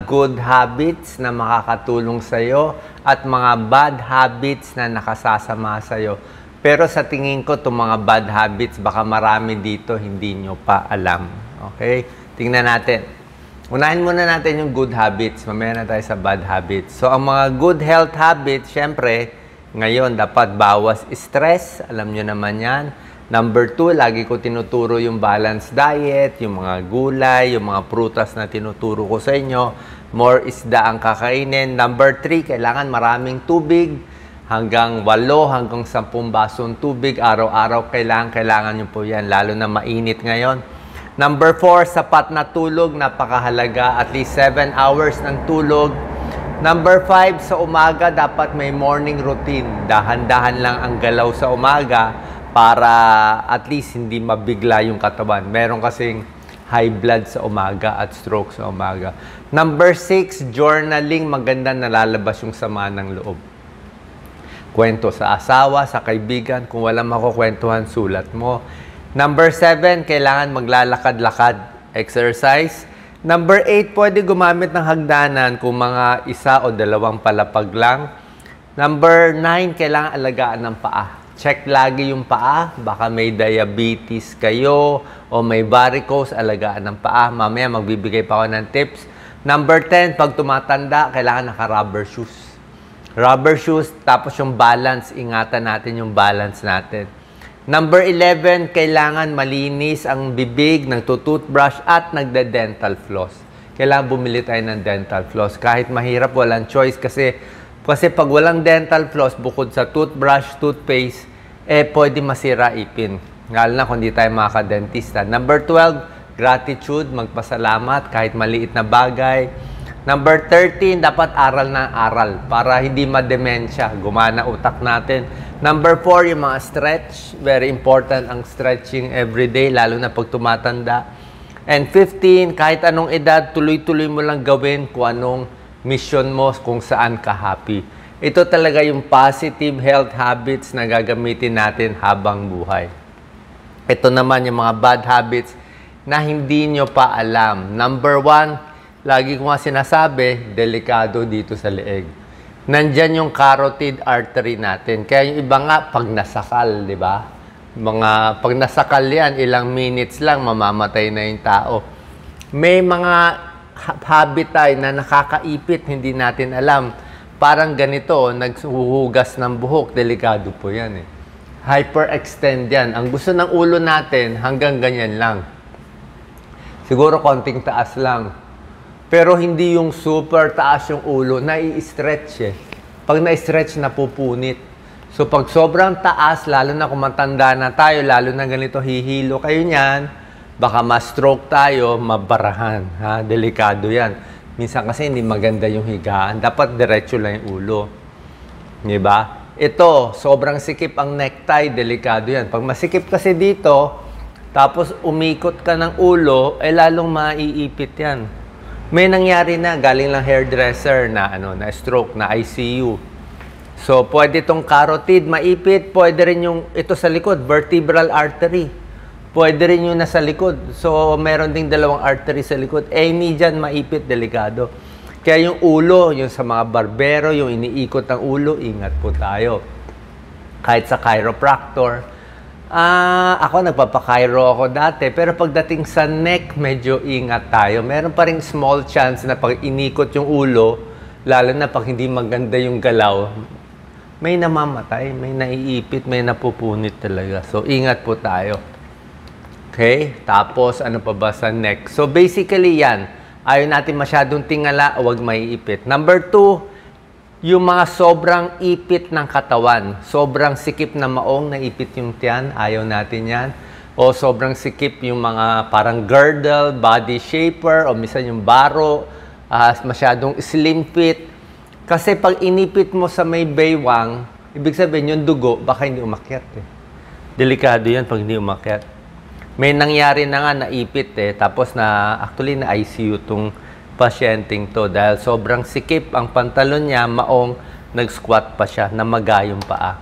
good habits na makakatulong sa'yo at mga bad habits na nakasasama sa'yo. Pero sa tingin ko, itong mga bad habits, baka marami dito hindi nyo pa alam. Okay? Tingnan natin. Unahin muna natin yung good habits. Mamaya na tayo sa bad habits. So, ang mga good health habits, syempre, ngayon, dapat bawas stress. Alam nyo naman yan. Number 2, lagi ko tinuturo yung balanced diet, yung mga gulay, yung mga prutas na tinuturo ko sa inyo. More isda ang kakainin. Number 3, kailangan maraming tubig. Hanggang 8, hanggang 10 basong tubig. Araw-araw kailangan nyo po yan, lalo na mainit ngayon. Number 4, sapat na tulog. Napakahalaga. At least 7 hours ng tulog. Number 5, sa umaga, dapat may morning routine. Dahan-dahan lang ang galaw sa umaga para at least hindi mabigla yung katawan. Meron kasing high blood sa umaga at stroke sa umaga. Number 6, journaling. Maganda nalalabas yung sama ng loob. Kwento sa asawa, sa kaibigan. Kung walang makukwentuhan, sulat mo. Number 7, kailangan maglalakad-lakad. Exercise. Number 8, pwede gumamit ng hagdanan kung mga 1 o 2 palapag lang. Number 9, kailangan alagaan ng paa. Check lagi yung paa. Baka may diabetes kayo o may varicose, alagaan ng paa. Mamaya magbibigay pa ako ng tips. Number 10, pag tumatanda, kailangan naka-rubber shoes. Rubber shoes, tapos yung balance. Ingatan natin yung balance natin. Number 11, kailangan malinis ang bibig, nagtutoothbrush at nagde-dental floss. Kailangan bumili tayo ng dental floss. Kahit mahirap, walang choice kasi pag walang dental floss, bukod sa toothbrush, toothpaste, pwede masira ipin. Lalo na kung di tayo makaka-dentista. Number 12, gratitude, magpasalamat kahit maliit na bagay. Number 13, dapat aral na aral para hindi ma-demensya, gumana utak natin. Number 4, yung mga stretch. Very important ang stretching everyday, lalo na pag tumatanda. And 15, kahit anong edad, tuloy-tuloy mo lang gawin kung anong mission mo, kung saan ka happy. Ito talaga yung positive health habits na gagamitin natin habang buhay. Ito naman yung mga bad habits na hindi nyo pa alam. Number 1, lagi ko nga sinasabi, delikado dito sa leeg. Nandyan yung carotid artery natin. Kaya yung iba nga, pag nasakal, di ba? Pag nasakal yan, ilang minutes lang, mamamatay na yung tao. May mga habit tayo na nakakaipit, hindi natin alam. Parang ganito, naghuhugas ng buhok, delikado po yan eh. Hyperextend yan. Ang gusto ng ulo natin, hanggang ganyan lang. Siguro konting taas lang. Pero hindi yung super taas yung ulo, nai-stretch eh. Pag na-stretch, napupunit. So pag sobrang taas, lalo na kung matanda na tayo, lalo na ganito, hihilo kayo niyan, baka ma-stroke tayo, mabarahan. Ha? Delikado yan. Minsan kasi hindi maganda yung higaan. Dapat diretso lang yung ulo. Diba? Ito, sobrang sikip ang necktie, delikado yan. Pag masikip kasi dito, tapos umikot ka ng ulo, lalong maiipit yan. May nangyari na, galing lang hairdresser na, na stroke, na ICU. So, pwede itong carotid, maipit. Pwede rin yung, ito sa likod, vertebral artery. Pwede rin yung nasa likod. So, meron ding 2 artery sa likod. Any dyan, maipit, delikado. Kaya yung ulo, yung sa mga barbero, yung iniikot ng ulo, ingat po tayo. Kahit sa chiropractor. Ako, nagpapakairo ako dati. Pero pagdating sa neck, medyo ingat tayo. Meron pa rin small chance na pag inikot yung ulo, lalo na pag hindi maganda yung galaw, may namamatay, may naiipit, may napupunit talaga. So, ingat po tayo. Okay? Tapos, ano pa ba sa neck? So, basically yan. Ayaw natin masyadong tingala, huwag maiipit. Number 2, yung mga sobrang ipit ng katawan. Sobrang sikip na maong naipit yung tiyan. Ayaw natin yan. O sobrang sikip yung mga parang girdle, body shaper, o minsan yung baro, masyadong slim fit. Kasi pag inipit mo sa may baywang, ibig sabihin yung dugo, baka hindi umakyat eh. Delikado yan pag hindi umakyat. May nangyari na nga naipit eh, tapos actually na ICU tong pasyenteng to dahil sobrang sikip ang pantalon niya, maong nag-squat pa siya, namaga yung paa.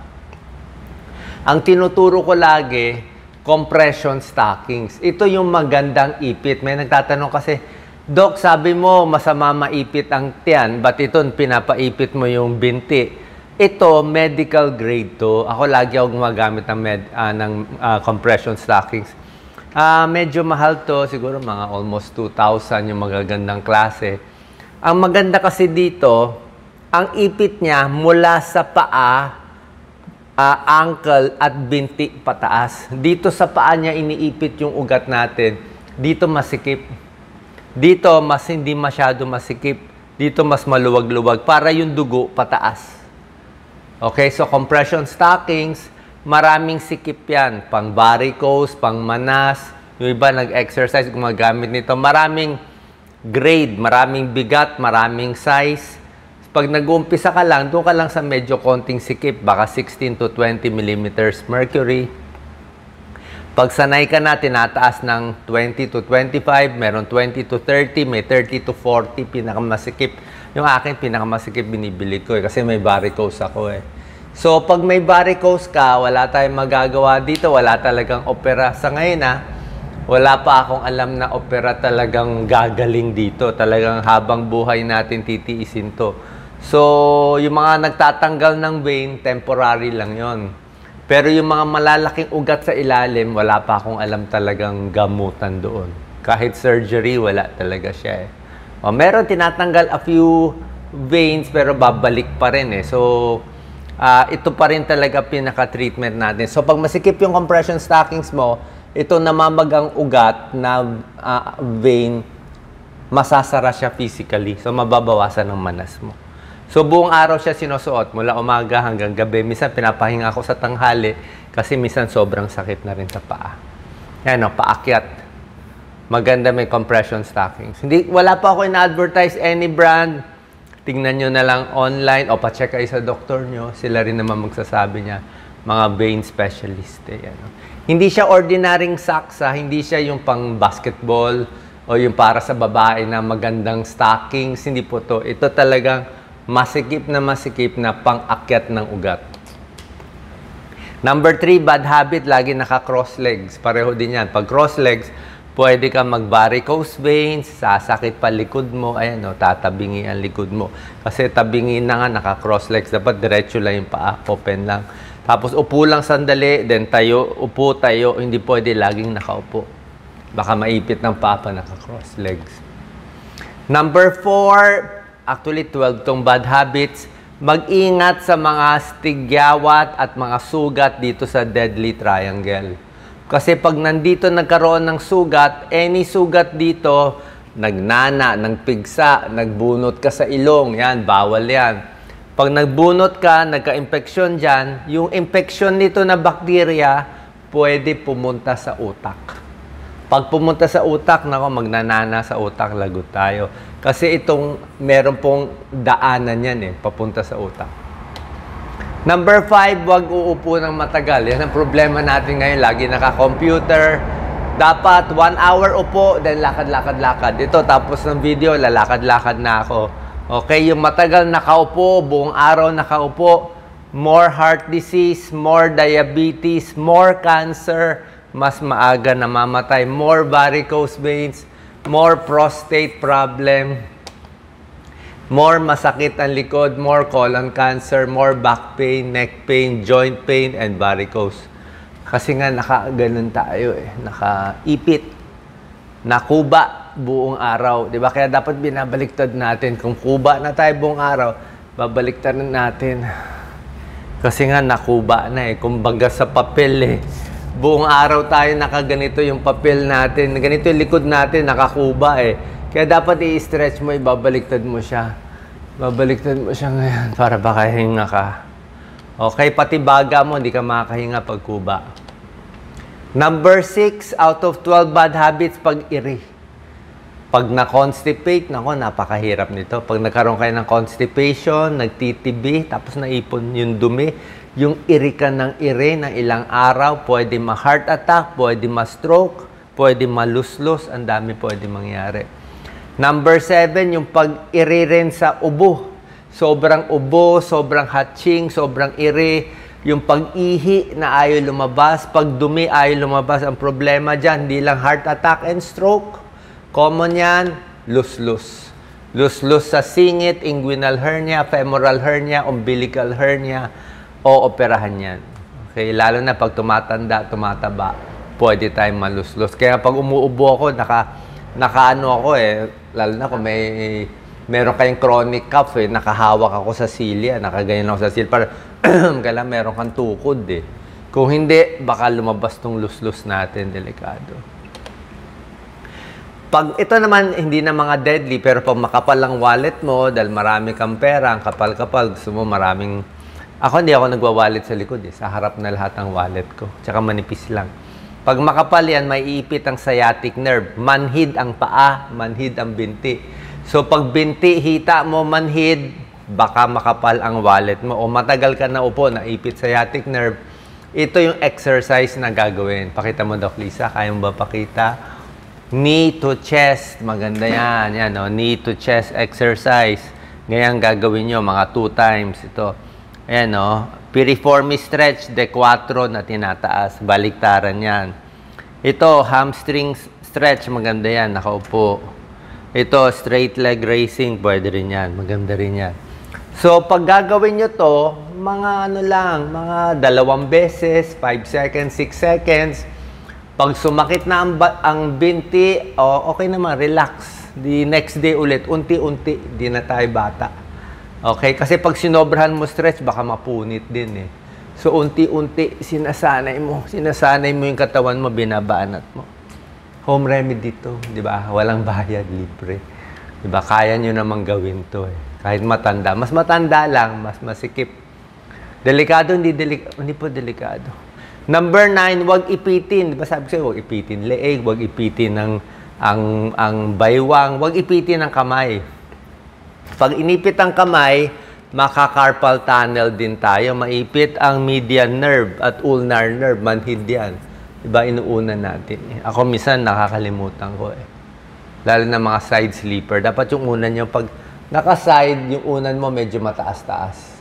Ang tinuturo ko lagi, compression stockings. Ito yung magandang ipit. May nagtatanong kasi, Dok, sabi mo, masama maipit ang tiyan, ba't ito pinapaipit mo yung binti? Ito, medical grade to. Ako lagi ako gumagamit ng compression stockings. Medyo mahal to, siguro mga almost 2,000 yung magagandang klase. Ang maganda kasi dito, ang ipit niya mula sa paa, ankle at binti pataas. Dito sa paa niya iniipit yung ugat natin. Dito masikip. Dito, mas hindi masyado masikip. Dito, mas maluwag-luwag. Para yung dugo, pataas. Okay, so compression stockings, maraming sikip yan. Pang varicose, pang manas. Yung iba nag-exercise, gumagamit nito. Maraming grade, maraming bigat, maraming size. Pag nag-uumpisa ka lang, doon ka lang sa medyo konting sikip. Baka 16 to 20 millimeters mercury. Pag sanay ka na, tinataas ng 20 to 25, meron 20 to 30, may 30 to 40, pinakamasikip. Yung akin, pinakamasikip, binibili ko kasi may varicose ako eh. So, pag may varicose ka, wala tayong magagawa dito, wala talagang opera. Sa ngayon wala pa akong alam na opera talagang gagaling dito. Talagang habang buhay natin titiisin to. So, yung mga nagtatanggal ng vein, temporary lang yon. Pero yung mga malalaking ugat sa ilalim, wala pa akong alam talagang gamutan doon. Kahit surgery, wala talaga siya eh. Meron tinatanggal a few veins, pero babalik pa rin eh. So, ito pa rin talaga pinaka-treatment natin. So, pag masikip yung compression stockings mo, ito namamagang ugat na vein, masasara siya physically. So, mababawasan ng manas mo. So, buong araw siya sinusuot mula umaga hanggang gabi. Minsan, pinapahinga ako sa tanghali kasi minsan sobrang sakit na rin sa paa. Yan paakyat. Maganda may compression stockings. Wala pa ako in-advertise any brand. Tingnan nyo na lang online o pa-check kayo sa doktor nyo. Sila rin naman magsasabi niya. Mga vein specialist. Hindi siya ordinaryong saksa. Hindi siya yung pang basketball o yung para sa babae na magandang stockings. Hindi po to. Ito talagang masikip na pang-akyat ng ugat. Number 3, bad habit, lagi naka-cross legs. Pareho din yan. Pag cross legs, pwede ka mag-varicose veins, sasakit pa likod mo, ayan tatabingi ang likod mo. Kasi tabingi na nga, naka-cross legs. Dapat diretso lang yung paa, open lang. Tapos upo lang sandali, then tayo, upo, tayo. Hindi pwede laging nakaupo. Baka maipit ng papa, naka-cross legs. Number 4, actually, 12 tong bad habits. Mag-ingat sa mga stigyawat at mga sugat dito sa deadly triangle. Kasi pag nandito nagkaroon ng sugat, any sugat dito, nagnana, nagpigsa, nagbunot ka sa ilong, yan, bawal yan. Pag nagbunot ka, nagka-infeksyon dyan, yung infeksyon nito na bakterya, pwede pumunta sa utak. Pag pumunta sa utak, magnanana sa utak, lagot tayo. Kasi meron pong daanan yan papunta sa utak. Number 5, huwag uupo ng matagal. Yan ang problema natin ngayon. Lagi naka-computer. Dapat 1 hour upo, then lakad-lakad-lakad. Ito, tapos ng video, lalakad-lakad na ako. Okay, yung matagal nakaupo, buong araw nakaupo, more heart disease, more diabetes, more cancer, mas maaga namamatay, more varicose veins, more prostate problem, more masakit ang likod, more colon cancer, more back pain, neck pain, joint pain, and varicose. Kasi nga nakaganon tayo nakaipit, nakuba buong araw. Diba? Kaya dapat binabaliktad natin. Kung kuba na tayo buong araw, babaliktad natin. Kasi nga nakuba na kumbaga sa papel buong araw tayo nakaganito yung papel natin. Ganito yung likod natin, nakakuba Kaya dapat i-stretch mo, ibabaliktad mo siya. Babaliktad mo siya ngayon para makahinga ka. Okay, pati baga mo, hindi ka makakahinga pag kuba. Number 6, out of 12 bad habits, pag-iri. Pag na-constipate, napakahirap nito. Pag nagkaroon kayo ng constipation, nagtitibi, tapos naipon yung dumi, yung iri ka ng iri ng ilang araw, pwede ma-heart attack, pwede ma-stroke, pwede maluslos, ang dami pwede mangyari. Number 7, yung pag-iri rin sa ubo. Sobrang ubo, sobrang hatching, sobrang iri. Yung pag-ihi na ayaw lumabas, pag dumi ayaw lumabas. Ang problema dyan, hindi lang heart attack and stroke. Common yan. loose-loose. Loose-loose sa singit, inguinal hernia, femoral hernia, umbilical hernia, o operahan yan. Okay, lalo na pag tumatanda, tumataba, pwede tayong malus-lus. Kaya pag umuubo ako, nakaano ako lalo na kung meron kayong chronic cough nakahawak ako sa silya, nakaganyan ako sa silya, para kailangan meron kang tukod Kung hindi, baka lumabas tong lus-lus natin, delikado. Pag ito naman, hindi na mga deadly, pero pag makapal ang wallet mo, dahil marami kang pera, ang kapal-kapal, gusto mo maraming... Ako, hindi ako nagwa-wallet sa likod Sa harap na lahat ang wallet ko. Tsaka manipis lang. Pag makapal yan, may iipit ang sciatic nerve. Manhid ang paa, manhid ang binti. So, pag binti, hita mo, manhid, baka makapal ang wallet mo. O matagal ka na upo, naipit sciatic nerve. Ito yung exercise na gagawin. Pakita mo, Doc Lisa. Kaya mo ba pakita? Knee to chest. Maganda yan. Yan, no? Knee to chest exercise. Ngayon gagawin nyo, mga 2 times ito. Ayan, no? Piriformis stretch, de 4 na tinataas. Baliktaran yan. Ito, hamstring stretch. Maganda yan. Nakaupo. Ito, straight leg raising. Pwede rin yan. Maganda rin yan. So, pag gagawin nyo to, mga ano lang, mga 2 beses, 5 seconds, 6 seconds. Pag sumakit na ang binti, okay naman, relax. The next day ulit, unti-unti, di na tayo bata. Okay? Kasi pag sinobrahan mo stretch, baka mapunit din So, unti-unti, sinasanay mo yung katawan mo, binabanat mo. Home remedy to, di ba? Walang bayad, libre. Di ba? Kaya nyo namang gawin to Kahit matanda. Mas matanda lang, mas masikip. Delikado, hindi po delikado. Number 9, huwag ipitin. Diba sabi ko, huwag ipitin leeg, huwag ipitin ang baywang, huwag ipitin ang kamay. Pag inipit ang kamay, maka-carpal tunnel din tayo. Maipit ang median nerve at ulnar nerve. Manhid yan. Diba, inuuna natin. Ako minsan nakakalimutan ko Lalo na mga side sleeper. Dapat yung unan nyo, pag naka-side, yung unan mo medyo mataas-taas.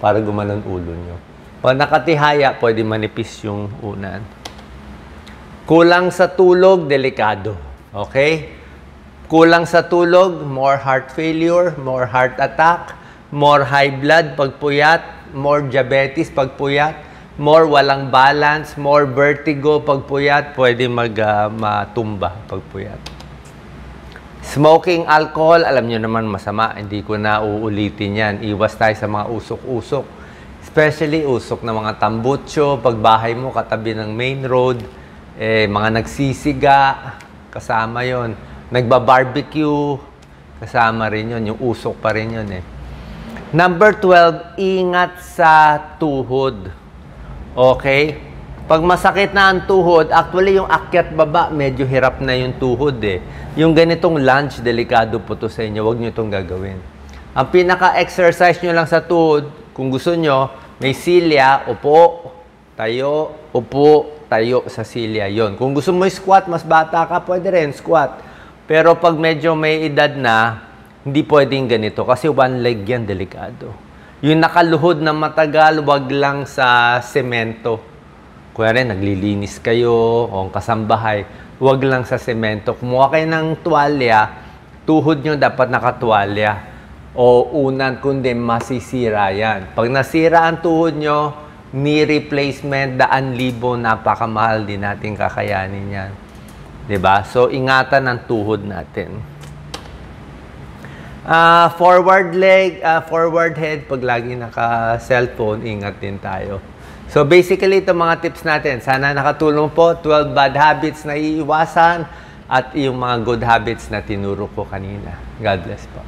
Para gumanon ulo nyo. O nakatihaya, pwede manipis yung unan. Kulang sa tulog, delikado. Okay? Kulang sa tulog, more heart failure, more heart attack, more high blood pag puyat, more diabetes pag puyat, more walang balance, more vertigo pag puyat, pwede matumba pag puyat. Smoking alcohol, alam nyo naman masama, hindi ko na uulitin yan. Iwas tayo sa mga usok-usok. Especially usok ng mga tambutso, pagbahay mo katabi ng main road, mga nagsisiga, kasama yon. Nagba-barbecue, kasama rin yon. Yung usok pa rin yun Number 12, ingat sa tuhod. Okay? Pag masakit na ang tuhod, actually yung akyat baba, medyo hirap na yung tuhod Yung ganitong lunge, delikado po to sa inyo. Huwag nyo itong gagawin. Ang pinaka-exercise nyo lang sa tuhod, kung gusto nyo, may silya, upo, tayo sa silya. Yon. Kung gusto mo squat, mas bata ka, pwede rin squat. Pero pag medyo may edad na, hindi pwedeng ganito. Kasi one leg yan, delikado. Yung nakaluhod na matagal, wag lang sa semento. Kuya rin, naglilinis kayo, o kasambahay, wag lang sa semento. Kumuha kayo ng tuwalya, tuhod nyo dapat nakatuwalya. O unan, kundi masisira yan. Pag nasira ang tuhod nyo, knee replacement, 100,000, napakamahal din natin kakayanin yan. Diba? So, ingatan ang tuhod natin. Forward leg, forward head, pag lagi naka-cellphone, ingat din tayo. So, basically, ito mga tips natin. Sana nakatulong po. 12 bad habits na iiwasan at yung mga good habits na tinuro ko kanina. God bless po.